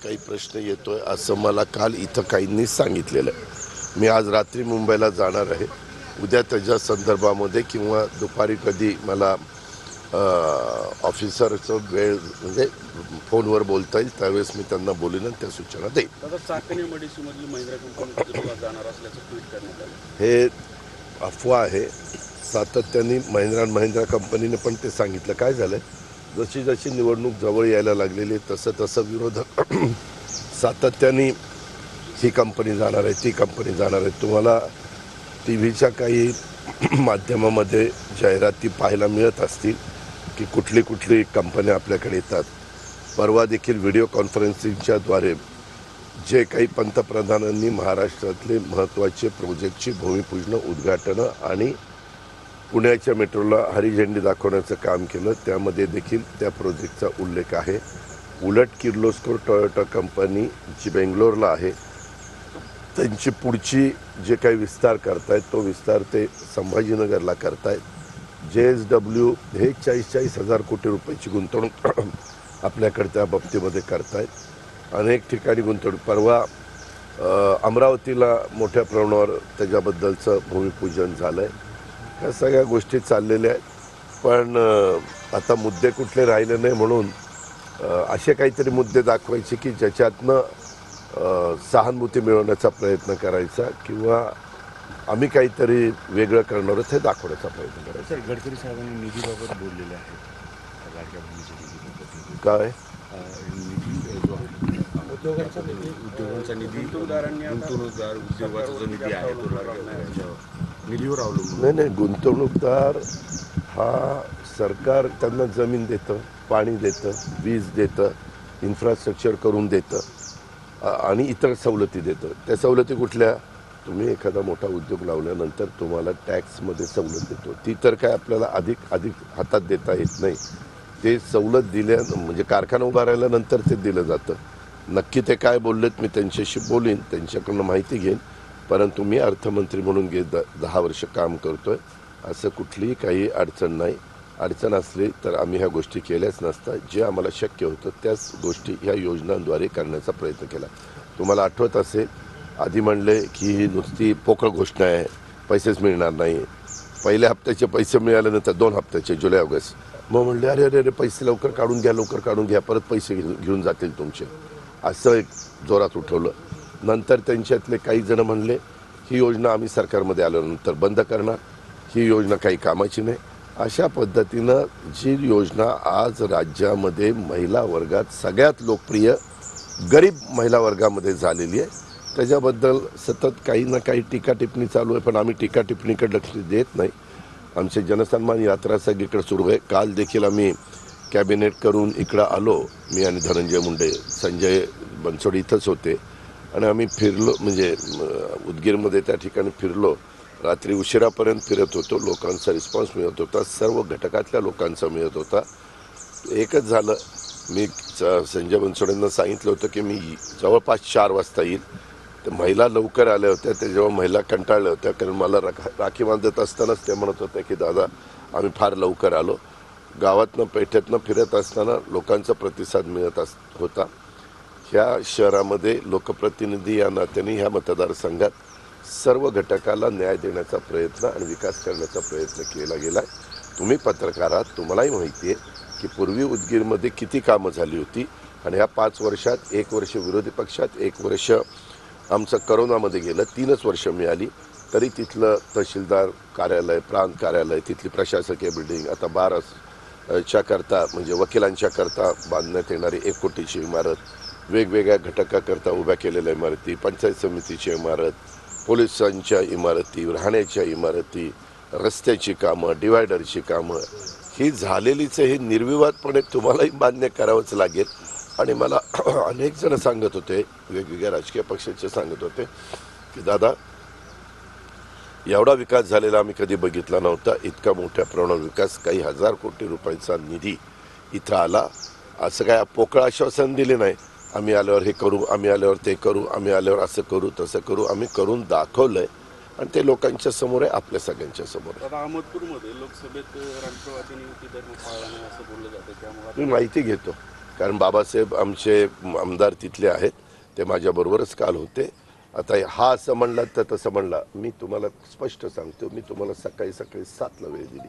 काही प्रश्न येतोय असं मला काल इथं काहींनी सांगितलेलं आहे। मी आज रात्री मुंबईला जाणार आहे। उद्या त्याच्या संदर्भामध्ये किंवा दुपारी कधी मला ऑफिसरचं वेळ म्हणजे फोनवर बोलता येईल त्यावेळेस मी त्यांना बोलेन आणि त्या सूचना देईन। हे अफवा आहे। सातत्याने महिंद्रा कंपनीने पण ते सांगितलं। काय झालं, जशी जशी निवडणूक जवळ यायला लागलेली तसं तसं विरोधक सातत्याने ही कंपनी जाणार आहे, ती कंपनी जाणार आहे। तुम्हाला टी व्हीच्या काही माध्यमामध्ये जाहिराती पाहायला मिळत असतील की कुठली कुठली कंपन्या आपल्याकडे येतात। परवा देखील व्हिडिओ कॉन्फरन्सिंगच्या द्वारे जे काही पंतप्रधानांनी महाराष्ट्रातले महत्त्वाचे प्रोजेक्टची भूमिपूजन, उद्घाटन आणि पुण्याच्या मेट्रोला हरी झेंडी दाखवण्याचं काम केलं, त्यामध्ये देखील त्या प्रोजेक्टचा उल्लेख आहे। उलट किर्लोस्कर टोयोटा कंपनी जी बेंगलोरला आहे, त्यांची पुढची जे काही विस्तार करतायत तो विस्तार ते संभाजीनगरला करतायत। JSW हे 40,000 कोटी रुपयाची गुंतवणूक आपल्याकडे त्या बाबतीमध्ये करतायत। अनेक ठिकाणी गुंतवणूक, परवा अमरावतीला मोठ्या प्रमाणावर त्याच्याबद्दलचं भूमिपूजन झालं आहे। ह्या सगळ्या गोष्टी चाललेल्या आहेत। पण आता मुद्दे कुठले राहिले नाही, म्हणून असे काहीतरी मुद्दे दाखवायचे की ज्याच्यातनं सहानुभूती मिळवण्याचा प्रयत्न करायचा किंवा आम्ही काहीतरी वेगळं करणार आहोत हे दाखवण्याचा प्रयत्न करायचा। सर, गडकरी साहेबांनी निधीबाबत बोललेले आहेत। लाडक्या बहिणीच्या निधीबाबत काय निधी जो उद्योगांचा निधी, गुंतवणूकदार उद्योगाचा जो निधी आहे तो लाडक्या निधीवर अवलंबून नाही, गुंतवणूकदार हा सरकार त्यांना जमीन देतं, पाणी देतं, वीज देतं, इन्फ्रास्ट्रक्चर करून देतं आणि इतर सवलती देतं। त्या सवलती कुठल्या? तुम्ही एखादा मोठा उद्योग लावल्यानंतर तुम्हाला टॅक्समध्ये सवलत देतो, ती तर काय आपल्याला अधिक हातात देता येत नाही। ते सवलत दिल्या म्हणजे कारखाना उभारल्यानंतर ते दिलं जातं। नक्की ते काय बोललेत मी त्यांच्याशी बोलीन, त्यांच्याकडून माहिती घेईन। परंतु मी अर्थमंत्री म्हणून 10 वर्ष काम करतोय, असं कुठलीही काही अडचण नाही। अडचण असली तर आम्ही ह्या गोष्टी केल्याच नसतात। जे आम्हाला शक्य होतं त्याच गोष्टी ह्या योजनांद्वारे करण्याचा प्रयत्न केला। तुम्हाला आठवत असेल, आधी म्हणले की ही नुसती पोकळ घोषणा आहे, पैसेच मिळणार नाही। पहिल्या हप्त्याचे पैसे मिळाल्यानंतर 2 हप्त्याचे जुलै ऑगस्ट, मग म्हणले अरे अरे अरे पैसे लवकर काढून घ्या, परत पैसे घेऊन जातील तुमचे, असं एक जोरात उठवलं। नंतर त्यांच्यातले काही जण म्हणले ही योजना आम्ही सरकारमध्ये आल्यानंतर बंद करणार, ही योजना काही कामाची नाही। अशा पद्धतीनं जी योजना आज राज्यामध्ये महिला वर्गात सगळ्यात लोकप्रिय गरीब महिला वर्गामध्ये झालेली आहे, त्याच्याबद्दल सतत काही ना काही टीका टिप्पणी चालू आहे। पण आम्ही टीका टिप्पणीकडे लक्ष देत नाही। आमचे जनसन्मान यात्रा सगळीकडे सुरू आहे। काल देखील आम्ही कॅबिनेट करून इकडं आलो, मी आणि धनंजय मुंडे, संजय बनसोडे इथंच होते आणि आम्ही फिरलो, म्हणजे उदगीरमध्ये त्या ठिकाणी फिरलो। रात्री उशिरापर्यंत फिरत होतो, लोकांचा रिस्पॉन्स मिळत होता, सर्व घटकातल्या लोकांचा मिळत होता। एकच झालं, मी संजय बनसोडेंना सांगितलं होतं की मी जवळपास 4 वाजता येईल। तर महिला लवकर आल्या होत्या, त्या जेव्हा महिला कंटाळल्या होत्या, कारण मला राखी बांधत असतानाच ते म्हणत होते की दादा आम्ही फार लवकर आलो। गावातनं पेठेतनं फिरत असताना लोकांचा प्रतिसाद मिळत होता। ह्या शहरामध्ये लोकप्रतिनिधी या नात्याने ह्या मतदारसंघात सर्व घटकाला न्याय देण्याचा प्रयत्न आणि विकास करण्याचा प्रयत्न केला गेला आहे। तुम्ही पत्रकार आहात, तुम्हालाही माहिती आहे की पूर्वी उदगीरमध्ये किती कामं झाली होती आणि ह्या 5 वर्षात 1 वर्ष विरोधी पक्षात, 1 वर्ष आमचं करोनामध्ये गेलं, 3च वर्ष मिळाली तरी तिथलं तहसीलदार कार्यालय, प्रांत कार्यालय, तिथली प्रशासकीय बिल्डिंग, आता बारच्या करता म्हणजे वकिलांच्या करता बांधण्यात येणारी 1 कोटीची इमारत, वेगवेगळ्या घटकाकरता उभ्या केलेल्या इमारती, पंचायत समितीची इमारत, पोलिसांच्या इमारती, राहण्याच्या इमारती, रस्त्याची कामं, डिवायडरची कामं, ही झालेलीच हे निर्विवादपणे तुम्हालाही मान्य करावंच लागेल। आणि मला अनेक जण सांगत होते, वेगवेगळ्या राजकीय पक्षाचे सांगत होते की दादा एवढा विकास झालेला आम्ही कधी बघितला नव्हता, इतका मोठ्या प्रमाणावर विकास, काही 1000 कोटी रुपयाचा निधी इथं आला, असं काय पोकळ आश्वासन दिले नाही। आम्ही आल्यावर हे करू, आम्ही आल्यावर ते करू, आम्ही आल्यावर असं करू तसं करू, आम्ही करून दाखवलंय आणि ते लोकांच्या समोर आहे, आपल्या सगळ्यांच्या समोर आहे। अहमदपूरमध्ये लोकसभेत राष्ट्रवादीने युती धर्म पाळला नाही असं बोललं जातं, त्यामुळे मी माहिती घेतो। कारण बाबासाहेब आमचे आमदार तिथले आहेत, ते माझ्याबरोबरच काल होते. आता हा असं म्हणला तर तसं म्हणला, मी तुम्हाला स्पष्ट सांगतो, मी तुम्हाला सकाळी 7ला वेळ दिली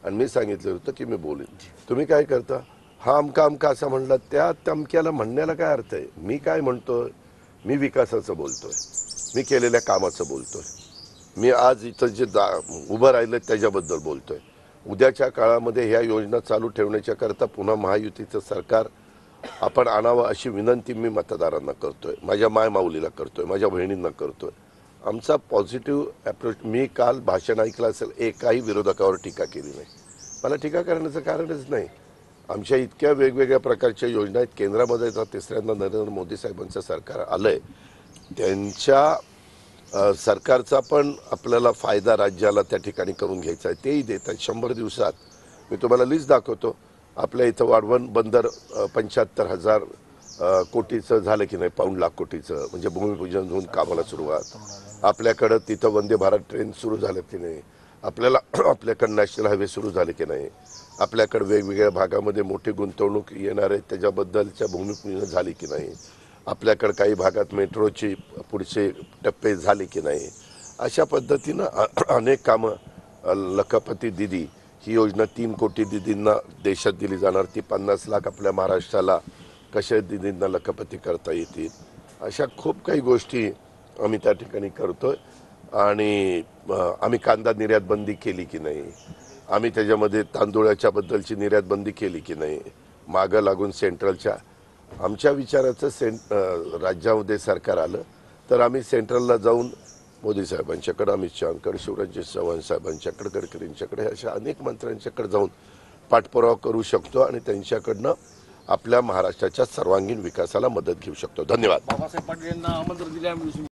आणि मी सांगितलं होतं की मी बोलेन. तुम्ही काय करता, हा अमका असं म्हणला, त्या तमक्याला म्हणण्याला काय अर्थ आहे? मी काय म्हणतोय, मी विकासाचं बोलतोय, मी केलेल्या कामाचं बोलतोय, मी आज इथं जे उभं राहिलं त्याच्याबद्दल बोलतोय. उद्याच्या काळामध्ये ह्या योजना चालू ठेवण्याच्या करता पुन्हा महायुतीचं सरकार आपण आणावं अशी विनंती मी मतदारांना करतोय, माझ्या मायमाऊलीला करतोय, माझ्या बहिणींना करतोय. आमचा पॉझिटिव्ह अप्रोच. मी काल भाषण ऐकलं असेल, एकाही विरोधकावर टीका केली नाही. मला टीका करण्याचं कारणच नाही. आमच्या इतक्या वेगवेगळ्या प्रकारच्या योजना आहेत. केंद्रामध्ये आता तिसऱ्यांदा नरेंद्र मोदी साहेबांचं सरकार आलंय, त्यांच्या सरकारचा पण आपल्याला फायदा राज्याला त्या ठिकाणी करून घ्यायचा आहे. तेही देतात 100 दिवसात. मी तुम्हाला लिस्ट दाखवतो. आपल्या इथं वाढवण बंदर 75,000 कोटीचं झालं की नाही, पाऊण लाख कोटीचं, म्हणजे भूमिपूजन होऊन कामाला सुरुवात. आपल्याकडं तिथं वंदे भारत ट्रेन सुरू झालं की नाही, आपल्याकडं नॅशनल हायवे सुरू झाले की नाही, आपल्याकडं वेगवेगळ्या भागामध्ये मोठी गुंतवणूक येणार आहे त्याच्याबद्दलच्या भूमिपूजन झाली की नाही, आपल्याकडं काही भागात मेट्रोची पुढचे टप्पे झाले की नाही. अशा पद्धतीनं अनेक कामं. लखपती दिदी ही योजना 3 कोटी दिदींना देशात दिली जाणार, ती 50 लाख आपल्या महाराष्ट्राला कशा दिदींना लखपती करता येतील. अशा खूप काही गोष्टी आम्ही त्या ठिकाणी करतोय. आणि आम्ही कांदा निर्यात बंदी केली की नाही, आम्ही त्याच्यामध्ये तांदूळाच्या बद्दलची निर्यात बंदी केली की नाही, मागं लागून सेंट्रलच्या आमच्या विचाराचं राज्यामध्ये सरकार आलं तर आम्ही सेंट्रलला जाऊन मोदी साहेबांच्याकडे, अमित शहाकडे, शिवराज चव्हाण साहेबांच्याकडे, गडकरींच्याकडे, अशा अनेक मंत्र्यांच्याकडे जाऊन पाठपुरावा करू शकतो आणि त्यांच्याकडनं आपल्या महाराष्ट्राच्या सर्वांगीण विकासाला मदत घेऊ शकतो. धन्यवाद. बाबासाहेब पाटील यांना आमंत्रण दिले.